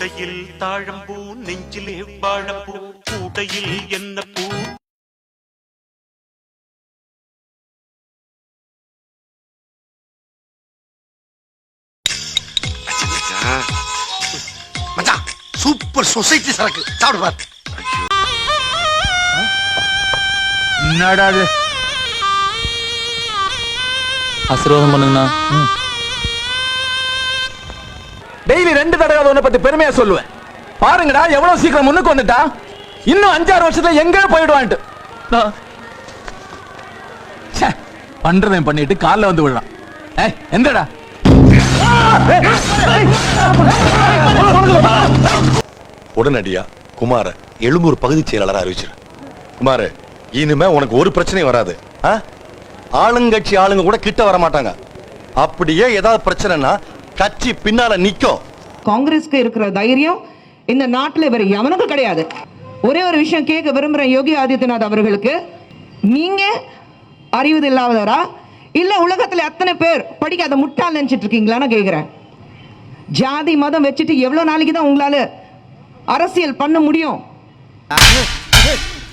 மண்டையில் தாழம்பூ நெஞ்சிலே வாழப்பூ கூடையில் என்ன பூ. மச்சான் சூப்பர் சொசைட்டி சரக்கு சாப்பிடு பாரு. என்னடா இது? ஆசீர்வாதம் பண்ணுங்கண்ணா. டெய்லி 2 தடவை உன்னை பத்தி பெருமையா சொல்லுவேன். பாருங்கடா எவ்வளவு சீக்கிரம் முன்னுக்கு வந்துட்டா. இன்னும் 5-6 வருஷத்துல எங்க போயிடுவான்ட்டு பண்றதையும் பண்ணிட்டு காலில் வந்து விடுறான். எந்தடா உடனடியா குமார எழும்பூர் பகுதி செயலாளர் அறிவிச்சிரு. குமார இனிமே உனக்கு ஒரு பிரச்சனையும் வராது. ஆளுங்கட்சி ஆளுங்க கூட கிட்ட வர மாட்டாங்க. அப்படியே ஏதாவது பிரச்சனைனா கட்சி பின்னால நிக்கும். காங்கிரஸ்க்கு இருக்கிற தைரியம் இந்த நாட்டில் வேற எவனுக்கும் கிடையாது. ஒரே ஒரு விஷயம் கேட்க விரும்புறேன் யோகி ஆதித்யநாத் அவர்களுக்கு, நீங்க அறிவது இல்லாதவரா இல்ல உலகத்துல அத்தனை பேர் படிக்காத முட்டாள் நினைச்சிட்டு இருக்கீங்களான்னு கேட்கிறேன். ஜாதி மதம் வச்சுட்டு எவ்வளவு நாளைக்கு தான் உங்களால அரசியல் பண்ண முடியும்?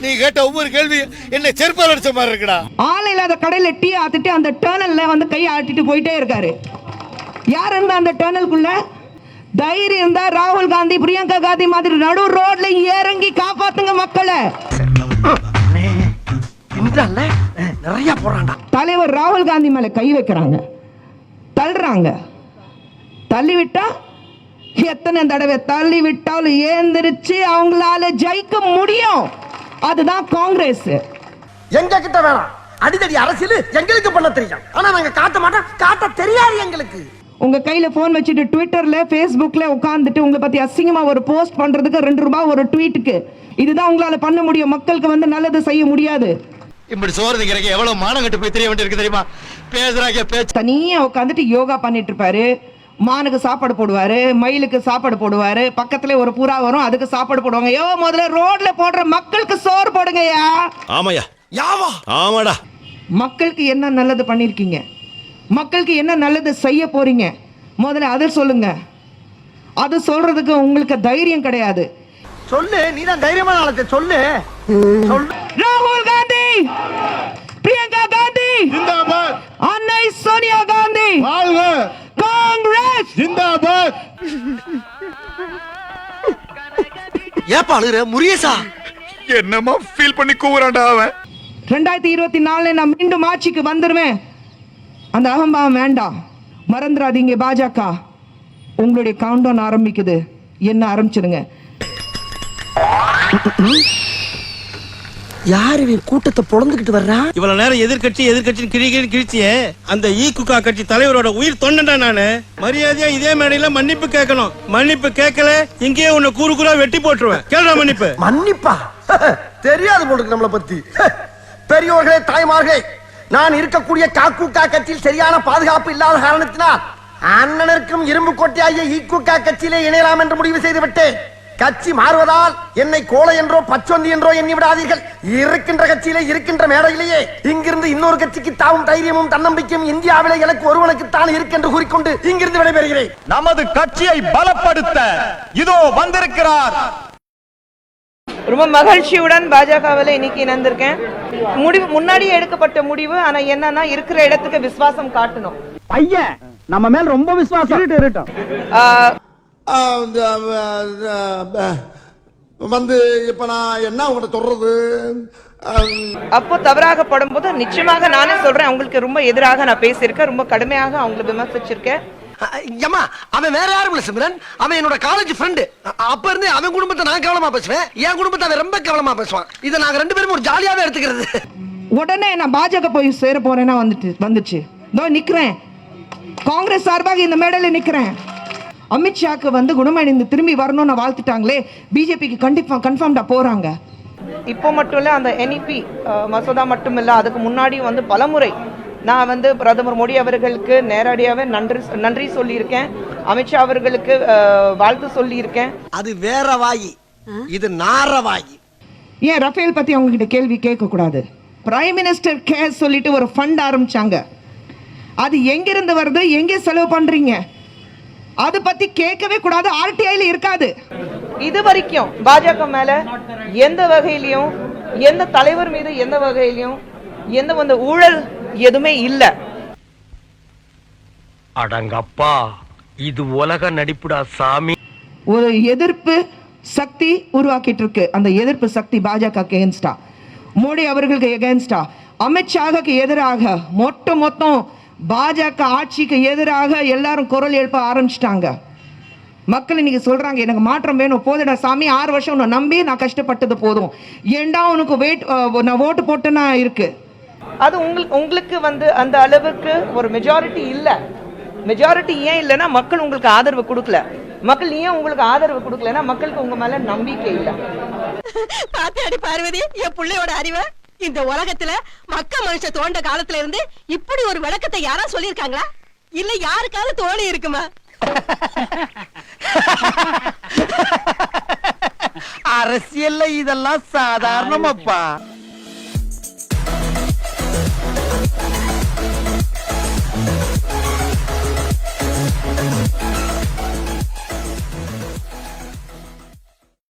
நீ கேட்ட ஒவ்வொரு கேள்வி என்ன செருப்பால் அடிச்ச மாதிரி இருக்குடா. ஆள் இல்லாத கடையில டீ ஆத்திட்டு அந்த டர்னல்ல வந்து கையை ஆட்டிட்டு போயிட்டே இருக்காரு. யார் இருந்தா அந்த டர்னலுக்குள்ள? தைரியம் இருந்தா ராகுல் காந்தி பிரியங்கா காந்தி மாதிரி நடு ரோட்ல இறங்கி காப்பாத்துங்க மக்களை. நிறைய போறான்டா. தலைவர் ராகுல் காந்தி மேல கை வைக்கிறாங்க, தள்ளுறாங்க. தள்ளிவிட்டா எத்தனை தடவை தள்ளி விட்டாலும் ஏந்திரிச்சு அவங்களால ஜெயிக்க முடியும். அதுதான் காங்கிரஸ். எங்க கிட்ட வேணாம் அடிதடி அரசியல் எங்களுக்கு பண்ண தெரியும். ஆனா நாங்க காட்ட மாட்டோம், காட்ட தெரியாது எங்களுக்கு. உங்க கையில போன் வச்சுட்டு ட்விட்டர்ல பேஸ்புக்ல உட்கார்ந்துட்டு உங்களை பத்தி அசிங்கமா ஒரு போஸ்ட் பண்றதுக்கு 2 ரூபாய் ஒரு ட்வீட்டுக்கு. இதுதான் உங்களால பண்ண முடியும். மக்களுக்கு வந்து நல்லது செய்ய முடியாது. இப்படி சோறுங்கிறக்கு எவ்வளவு மானம் கட்டு போய் தெரிய வேண்டியிருக்கு தெரியுமா? பேசுறாங்க பேச்சு. தனியா உட்காந்துட்டு யோகா பண்ணிட்டு இருப்பாரு. மானுக்கு சாப்பாடு போடுவாரு, மயிலுக்கு சாப்பாடு போடுவாரு. பக்கத்துல ஒரு புறா வரும், அதுக்கு சாப்பாடு போடுவாங்க. முதல்ல ரோட்ல போடுற மக்களுக்கு சோறு போடுங்கயா. ஆமாயா யாவா ஆமாடா. மக்களுக்கு என்ன நல்லது பண்ணிருக்கீங்க? மக்களுக்கு என்ன நல்லது செய்ய போறீங்க? முதல்ல அதை சொல்லுங்க. அது சொல்றதுக்கு உங்களுக்கு தைரியம் கிடையாது. சொல்லு, நீதான் தைரியமான ஆளத்தை சொல்லு. ராகுல் காந்தி, பிரியங்கா காந்தி ஜிந்தாபாத், அன்னை சோனியா காந்தி வாழ்க, காங்கிரஸ் ஜிந்தாபாத். ஏப்பா அழுகுற முரியேசா? என்னமா ஃபீல் பண்ணி கூவுறான்டா அவன். 2024 நான் மீண்டும் ஆட்சிக்கு வந்துருவேன். அந்த அகம்பாவம் வேண்டாம், மறந்துடாதீங்க. பாஜக உங்களுடைய கவுண்டவுன் ஆரம்பிக்குது. என்ன ஆரம்பிச்சிடுங்க. யார் இவன் கூட்டத்தை பொழந்துகிட்டு வர்றா? இவ்வளவு நேரம் எதிர்கட்சி கிழிச்சியே அந்த ஈகுகா கட்சி தலைவரோட உயிர் தொண்டா நானு. மரியாதையா இதே மேடையில மன்னிப்பு கேட்கணும். மன்னிப்பு கேட்கல இங்கேயே உன்னை கூறுகுறா வெட்டி போட்டுருவேன். கேளுடா மன்னிப்பு. மன்னிப்பா? தெரியாது போலுக்கு நம்மளை பத்தி. பெரியோர்களே, தாய்மார்களே, நான் இருக்கக்கூடிய காக்குகா கட்சியில் சரியான பாதுகாப்பு இல்லாத காரணத்தினால் அண்ணனுக்கும் இரும்பு கோட்டையாகிய ஈக்குகா கட்சியிலே இணையலாம் என்று முடிவு செய்து விட்டேன். கட்சி மாறுவதால் என்னை கோலை என்றோ பச்சொந்தி என்றோ எண்ணி விடாதீர்கள். இருக்கின்ற கட்சியிலே இருக்கின்ற மேடையிலேயே இங்கிருந்து இன்னொரு கட்சிக்கு தாவும் தைரியமும் தன்னம்பிக்கையும் இந்தியாவிலே எனக்கு ஒருவனுக்குத்தான் இருக்கென்று கூறிக்கொண்டு இங்கிருந்து விடைபெறுகிறேன். நமது கட்சியை பலப்படுத்த இதோ வந்திருக்கிறார். ரொம்ப மகிழ்ச்சியுடன் பாஜகவில் இன்னைக்கு இணைந்திருக்கேன். முடிவு முன்னாடியே எடுக்கப்பட்ட முடிவு. ஆனா என்னன்னா இருக்கிற இடத்துக்கு விசுவாசம் காட்டணும். பையன் நம்ம மேல ரொம்ப விசுவாசம் வந்து இப்ப நான் என்ன உங்கள்கிட்ட சொல்றது? அப்போ தவறாக படும்போது நிச்சயமாக நானே சொல்றேன், அவங்களுக்கு ரொம்ப எதிராக நான் பேசியிருக்கேன். ரொம்ப கடுமையாக அவங்களை விமர்சிச்சிருக்கேன். அவன் வேற யாரும் இல்ல சிம்ரன், அவன் என்னோட காலேஜ் ஃப்ரெண்டு. அப்ப இருந்து அவன் குடும்பத்தை நான் கவனமா பேசுவேன், என் குடும்பத்தை அவன் ரொம்ப கவனமா பேசுவான். இதை நாங்க 2 பேரும் ஒரு ஜாலியாவே எடுத்துக்கிறது. உடனே நான் பாஜக போய் சேர போறேன்னா வந்துச்சு. இதோ நிக்கிறேன், காங்கிரஸ் சார்பாக இந்த மேடையில நிக்கிறேன். அமித்ஷாக்கு வந்து குணமடைந்து திரும்பி வரணும்னு வாழ்த்துட்டாங்களே, பிஜேபிக்கு கண்டிப்பா கன்ஃபார்ம்டா போறாங்க. இப்போ மட்டும் இல்ல, அந்த என்இபி மசோதா மட்டும் இல்ல, அதுக்கு முன்னாடி வந்து பலமுறை நான் வந்து பிரதமர் மோடி அவர்களுக்கு நேரடியாகவே நன்றி சொல்லியிருக்கேன். அமித்ஷா அவர்களுக்கு வாழ்த்து சொல்லியிருக்கேன். அது வேற வாயி, இது நார வாயி. ஏன் ரஃபேல் பத்தி அவங்க கிட்ட கேள்வி கேட்க கூடாது? பிரைம் மினிஸ்டர் கேர் சொல்லிட்டு ஒரு ஃபண்ட் ஆரம்பிச்சாங்க. அது எங்கிருந்து வருது, எங்கே செலவு பண்றீங்க? அது பத்தி கேட்கவே கூடாது, ஆர்டிஐல இருக்காது. இது வரைக்கும் பாஜக மேல எந்த வகையிலையும், எந்த தலைவர் மீது எந்த வகையிலையும் எந்த வந்து ஊழல் எதுவுமே இல்ல. அடங்கப்பா, இது உலக நடிப்புடா சாமி. ஒரு எதிர்ப்பு சக்தி உருவாக்கிட்டு இருக்கு. அந்த எதிர்ப்பு சக்தி பாஜக எகென்ஸ்டா, மோடி அவர்களுக்கு எகென்ஸ்டா, அமித்ஷாவுக்கு எதிராக, மொத்தம் பாஜக ஆட்சிக்கு எதிராக எல்லாரும் குரல் எழுப்ப ஆரம்பிச்சிட்டாங்க. மக்கள் இன்னைக்கு சொல்றாங்க, எனக்கு மாற்றம் வேணும், போதுடா சாமி, 6 வருஷம் உன்னை நம்பி நான் கஷ்டப்பட்டது போதும், ஏண்டா உனக்கு நான் ஓட்டு போட்டேன்னா இருக்கு. அது உங்களுக்கு வந்து அந்த அளவுக்கு ஒரு மெஜாரிட்டி இல்ல. மெஜாரிட்டி ஏன் இல்லைன்னா மக்கள் உங்களுக்கு ஆதரவு கொடுக்கல. மக்கள் ஏன் உங்களுக்கு ஆதரவு கொடுக்கலன்னா மக்களுக்கு உங்க மேல நம்பிக்கை இல்ல. பாத்தியாடி பார்வதி, என் பிள்ளையோட அறிவை. இந்த உலகத்துல மக்க மனுஷ தோண்ட காலத்துல இருந்து இப்படி ஒரு விளக்கத்தை யாரா சொல்லிருக்காங்களா? இல்ல யாருக்காவது தோணி இருக்குமா? அரசியல்ல இதெல்லாம் சாதாரணமாப்பா.